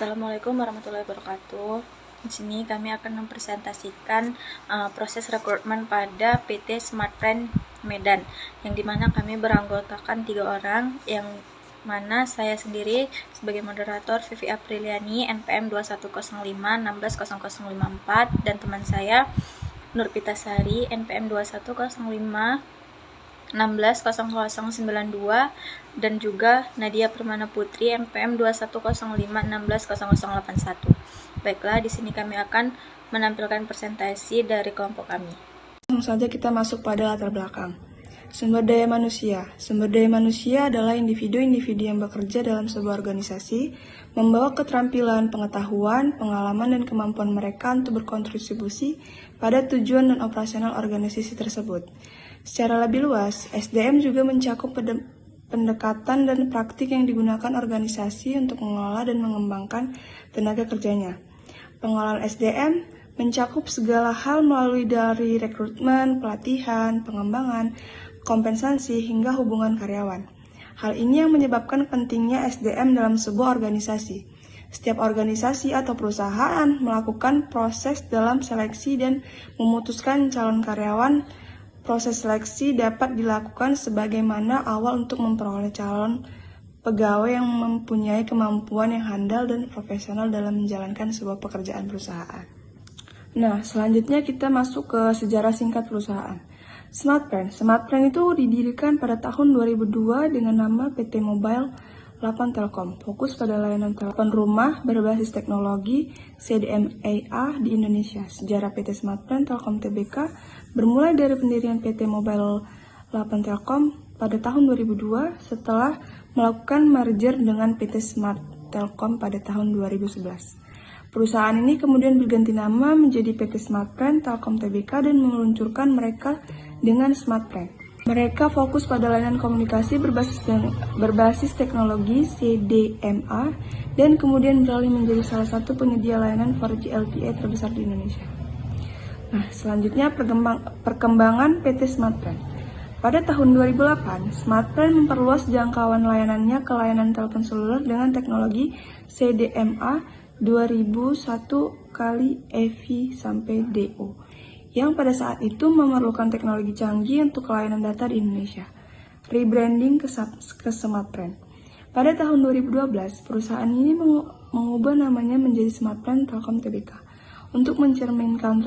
Assalamualaikum warahmatullahi wabarakatuh. Di sini kami akan mempresentasikan proses rekrutmen pada PT Smartfren Medan, yang dimana kami beranggotakan 3 orang, yang mana saya sendiri sebagai moderator Vivi Apriliani NPM 2105160054, dan teman saya Nurpita Sari NPM 2105160092, dan juga Nadia Permana Putri NPM 2105160081. Baiklah, di sini kami akan menampilkan presentasi dari kelompok kami. Langsung saja kita masuk pada latar belakang. Sumber daya manusia. Sumber daya manusia adalah individu-individu yang bekerja dalam sebuah organisasi, membawa keterampilan, pengetahuan, pengalaman, dan kemampuan mereka untuk berkontribusi pada tujuan dan operasional organisasi tersebut. Secara lebih luas, SDM juga mencakup pendekatan dan praktik yang digunakan organisasi untuk mengelola dan mengembangkan tenaga kerjanya. Pengelolaan SDM mencakup segala hal melalui dari rekrutmen, pelatihan, pengembangan, kompensasi, hingga hubungan karyawan. Hal ini yang menyebabkan pentingnya SDM dalam sebuah organisasi. Setiap organisasi atau perusahaan melakukan proses dalam seleksi dan memutuskan calon karyawan. Proses seleksi dapat dilakukan sebagaimana awal untuk memperoleh calon pegawai yang mempunyai kemampuan yang handal dan profesional dalam menjalankan sebuah pekerjaan perusahaan. Nah, selanjutnya kita masuk ke sejarah singkat perusahaan. Smartfren itu didirikan pada tahun 2002 dengan nama PT Mobile 8 Telkom, fokus pada layanan telepon rumah berbasis teknologi CDMA di Indonesia. Sejarah PT Smartfren Telkom Tbk bermulai dari pendirian PT Mobile 8 Telkom pada tahun 2002 setelah melakukan merger dengan PT Smart Telkom pada tahun 2011. Perusahaan ini kemudian berganti nama menjadi PT Smartfren Telkom Tbk dan meluncurkan mereka dengan Smartfren. Mereka fokus pada layanan komunikasi berbasis teknologi CDMA dan kemudian beralih menjadi salah satu penyedia layanan 4G LTE terbesar di Indonesia. Nah, selanjutnya perkembangan PT Smartfren. Pada tahun 2008, Smartfren memperluas jangkauan layanannya ke layanan telepon seluler dengan teknologi CDMA 2001x EV-DO, yang pada saat itu memerlukan teknologi canggih untuk layanan data di Indonesia. Rebranding ke Smartfren. Pada tahun 2012, perusahaan ini mengubah namanya menjadi Smartfren Telkom Tbk untuk mencerminkan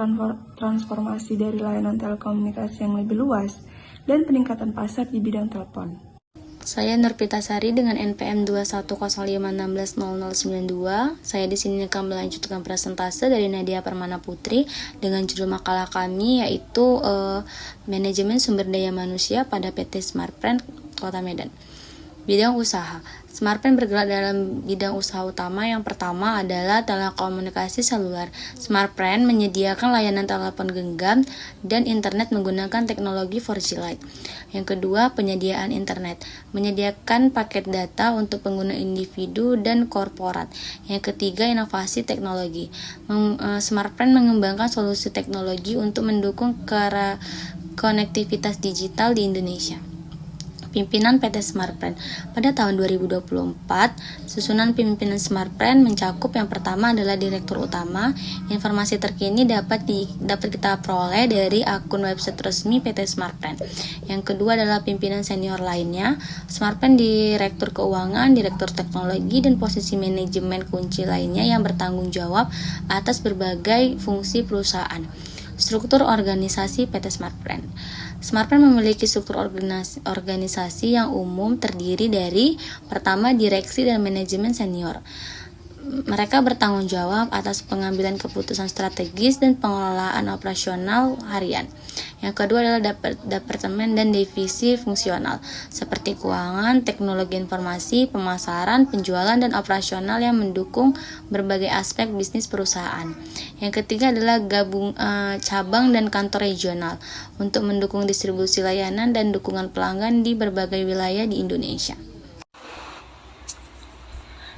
transformasi dari layanan telekomunikasi yang lebih luas dan peningkatan pasar di bidang telepon. Saya Nurpita Sari dengan NPM 2105160092. Saya di sini akan melanjutkan presentase dari Nadia Permana Putri dengan judul makalah kami yaitu Manajemen Sumber Daya Manusia pada PT Smartfren Kota Medan. Bidang usaha. Smartfren bergerak dalam bidang usaha utama. Yang pertama adalah telekomunikasi seluler. Smartfren menyediakan layanan telepon genggam dan internet menggunakan teknologi 4G Lite. Yang kedua, penyediaan internet. Menyediakan paket data untuk pengguna individu dan korporat. Yang ketiga, inovasi teknologi. Smartfren mengembangkan solusi teknologi untuk mendukung konektivitas digital di Indonesia. Pimpinan PT Smartfren. Pada tahun 2024, susunan pimpinan Smartfren mencakup yang pertama adalah Direktur Utama. Informasi terkini dapat kita peroleh dari akun website resmi PT Smartfren. Yang kedua adalah pimpinan senior lainnya. Smartfren Direktur Keuangan, Direktur Teknologi, dan posisi manajemen kunci lainnya yang bertanggung jawab atas berbagai fungsi perusahaan. Struktur organisasi PT Smartfren. Smartfren memiliki struktur organisasi yang umum terdiri dari pertama, direksi dan manajemen senior. Mereka bertanggung jawab atas pengambilan keputusan strategis dan pengelolaan operasional harian. Yang kedua adalah departemen dan divisi fungsional seperti keuangan, teknologi informasi, pemasaran, penjualan, dan operasional yang mendukung berbagai aspek bisnis perusahaan. Yang ketiga adalah cabang dan kantor regional untuk mendukung distribusi layanan dan dukungan pelanggan di berbagai wilayah di Indonesia.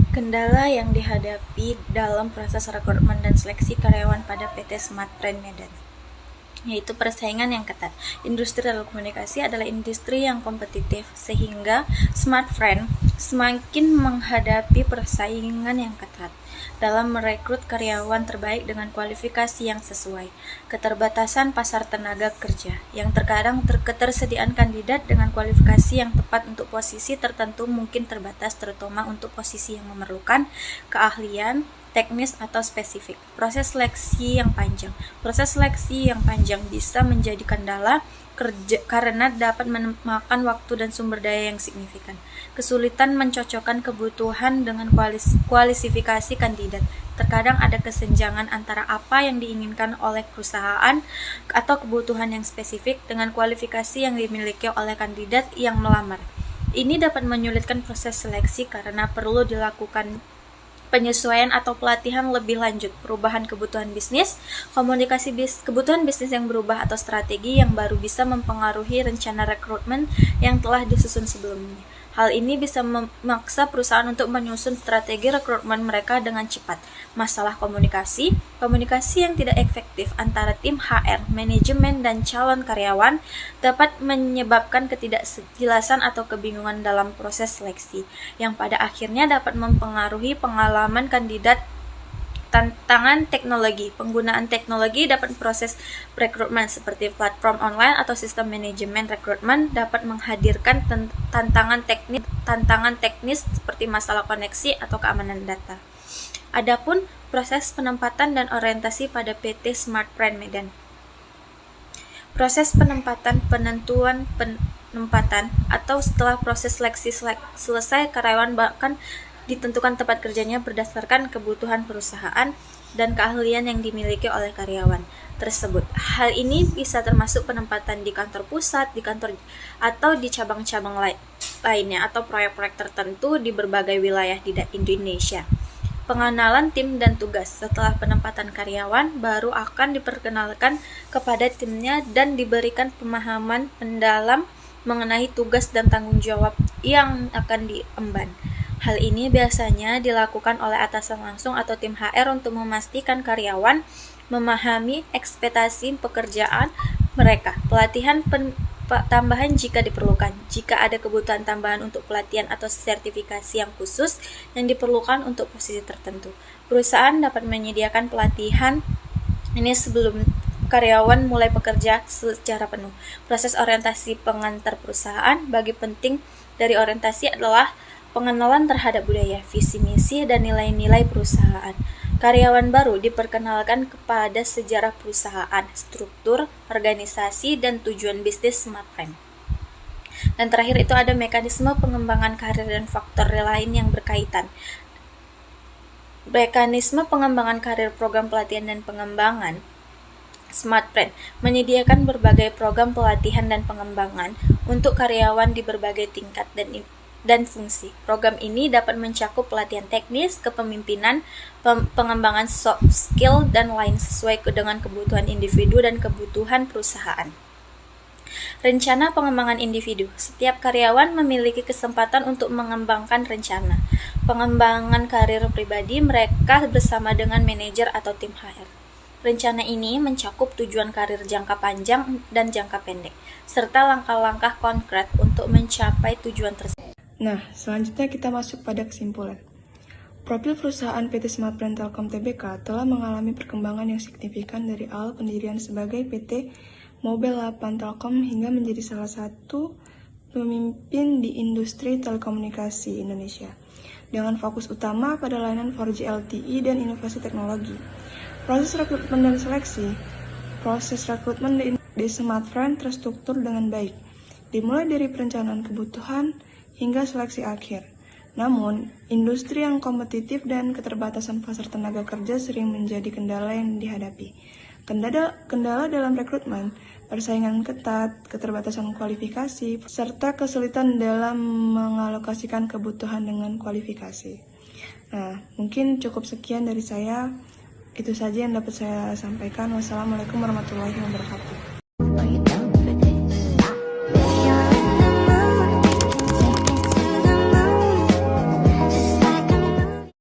Kendala yang dihadapi dalam proses rekrutmen dan seleksi karyawan pada PT Smartfren Medan, yaitu persaingan yang ketat. Industri telekomunikasi adalah industri yang kompetitif, sehingga Smartfren semakin menghadapi persaingan yang ketat dalam merekrut karyawan terbaik dengan kualifikasi yang sesuai, keterbatasan pasar tenaga kerja, yang terkadang ketersediaan kandidat dengan kualifikasi yang tepat untuk posisi tertentu mungkin terbatas, terutama untuk posisi yang memerlukan keahlian teknis atau spesifik. Proses seleksi yang panjang bisa menjadi kendala karena dapat memakan waktu dan sumber daya yang signifikan. Kesulitan mencocokkan kebutuhan dengan kualifikasi kandidat. Terkadang ada kesenjangan antara apa yang diinginkan oleh perusahaan atau kebutuhan yang spesifik dengan kualifikasi yang dimiliki oleh kandidat yang melamar. Ini dapat menyulitkan proses seleksi karena perlu dilakukan penyesuaian atau pelatihan lebih lanjut, perubahan kebutuhan bisnis, kebutuhan bisnis yang berubah atau strategi yang baru bisa mempengaruhi rencana rekrutmen yang telah disusun sebelumnya. Hal ini bisa memaksa perusahaan untuk menyusun strategi rekrutmen mereka dengan cepat. Masalah komunikasi yang tidak efektif antara tim HR, manajemen, dan calon karyawan dapat menyebabkan ketidakjelasan atau kebingungan dalam proses seleksi, yang pada akhirnya dapat mempengaruhi pengalaman kandidat. Tantangan teknologi. Penggunaan teknologi dapat proses rekrutmen seperti platform online atau sistem manajemen rekrutmen dapat menghadirkan tantangan teknis seperti masalah koneksi atau keamanan data. Adapun proses penempatan dan orientasi pada PT Smartfren Medan. Proses penentuan penempatan atau setelah proses seleksi selesai, karyawan bahkan ditentukan tempat kerjanya berdasarkan kebutuhan perusahaan dan keahlian yang dimiliki oleh karyawan tersebut. Hal ini bisa termasuk penempatan di kantor pusat, di kantor atau di cabang-cabang lainnya atau proyek-proyek tertentu di berbagai wilayah di Indonesia. Pengenalan tim dan tugas. Setelah penempatan, karyawan baru akan diperkenalkan kepada timnya dan diberikan pemahaman mendalam mengenai tugas dan tanggung jawab yang akan diemban. Hal ini biasanya dilakukan oleh atasan langsung atau tim HR untuk memastikan karyawan memahami ekspektasi pekerjaan mereka. Pelatihan tambahan jika diperlukan. Jika ada kebutuhan tambahan untuk pelatihan atau sertifikasi yang khusus yang diperlukan untuk posisi tertentu, perusahaan dapat menyediakan pelatihan ini sebelum karyawan mulai bekerja secara penuh. Proses orientasi pengantar perusahaan. Bagi penting dari orientasi adalah pengenalan terhadap budaya, visi misi, dan nilai-nilai perusahaan. Karyawan baru diperkenalkan kepada sejarah perusahaan, struktur, organisasi, dan tujuan bisnis Smartfren. Dan terakhir itu ada mekanisme pengembangan karir dan faktor lain yang berkaitan. Mekanisme pengembangan karir, program pelatihan dan pengembangan Smartfren menyediakan berbagai program pelatihan dan pengembangan untuk karyawan di berbagai tingkat dan fungsi. Program ini dapat mencakup pelatihan teknis, kepemimpinan, pengembangan soft skill, dan lain sesuai dengan kebutuhan individu dan kebutuhan perusahaan. Rencana pengembangan individu. Setiap karyawan memiliki kesempatan untuk mengembangkan rencana pengembangan karir pribadi mereka bersama dengan manajer atau tim HR. Rencana ini mencakup tujuan karir jangka panjang dan jangka pendek, serta langkah-langkah konkret untuk mencapai tujuan tersebut. Nah, selanjutnya kita masuk pada kesimpulan. Profil perusahaan PT Smartfren Telkom Tbk telah mengalami perkembangan yang signifikan dari awal pendirian sebagai PT Mobile 8 Telkom hingga menjadi salah satu pemimpin di industri telekomunikasi Indonesia, dengan fokus utama pada layanan 4G LTE dan inovasi teknologi. Proses rekrutmen dan seleksi. Proses rekrutmen di Smartfren terstruktur dengan baik, dimulai dari perencanaan kebutuhan hingga seleksi akhir. Namun, industri yang kompetitif dan keterbatasan pasar tenaga kerja sering menjadi kendala yang dihadapi. Kendala dalam rekrutmen, persaingan ketat, keterbatasan kualifikasi, serta kesulitan dalam mengalokasikan kebutuhan dengan kualifikasi. Nah, mungkin cukup sekian dari saya. Itu saja yang dapat saya sampaikan. Wassalamualaikum warahmatullahi wabarakatuh.